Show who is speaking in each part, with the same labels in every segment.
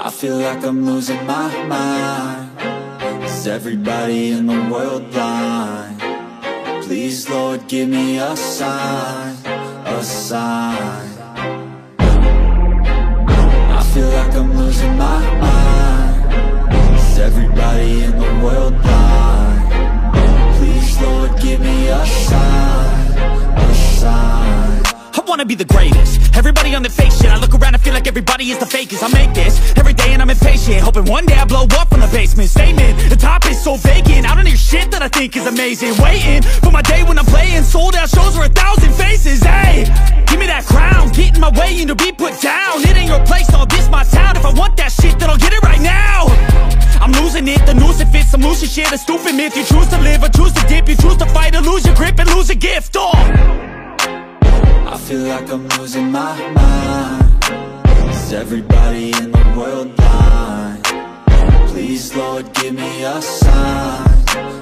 Speaker 1: I feel like I'm losing my mind. Is everybody in the world blind? Please, Lord, give me a sign, a sign. I feel like I'm losing my mind. Is everybody in the world blind? Please, Lord, give me a sign, a sign.
Speaker 2: I wanna be the greatest. Everybody on the fake shit. I look around and feel like everybody is the fakest. I make this every day and I'm impatient, hoping one day I blow up from the basement. Statement, the top is so vacant. I don't hear shit that I think is amazing. Waiting for my day when I'm playing sold out shows for 1,000 faces. Hey, give me that crown, get in my way and to be put down. It ain't your place, no, this my town. If I want that shit, then I'll get it right now. I'm losing it, the noose it fits, I'm losing shit. A stupid myth, you choose to live or choose to dip. You choose to fight or lose your grip and lose a gift.
Speaker 1: I feel like I'm losing my mind. Is everybody in the world blind? Please, Lord, give me a sign,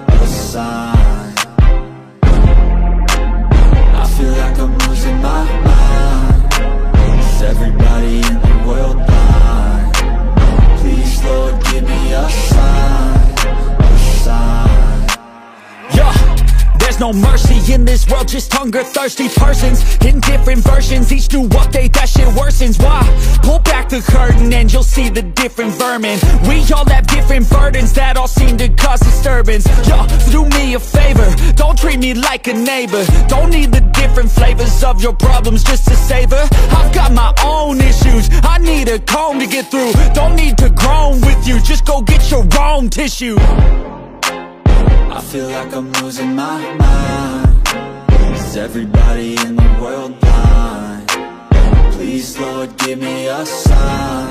Speaker 1: a sign. I feel like I'm losing my mind. Is everybody in the world blind? Please, Lord, give me a sign, a sign.
Speaker 2: Yeah. There's no mercy in this world, just hunger-thirsty persons in different versions. Each new update, that shit worsens. Why? Pull back the curtain and you'll see the different vermin. We all have different burdens that all seem to cause disturbance. Yo, do me a favor, don't treat me like a neighbor. Don't need the different flavors of your problems just to savor. I've got my own issues, I need a comb to get through. Don't need to groan with you, just go get your own tissue.
Speaker 1: I feel like I'm losing my mind. Is everybody in the world blind? Please, Lord, give me a sign,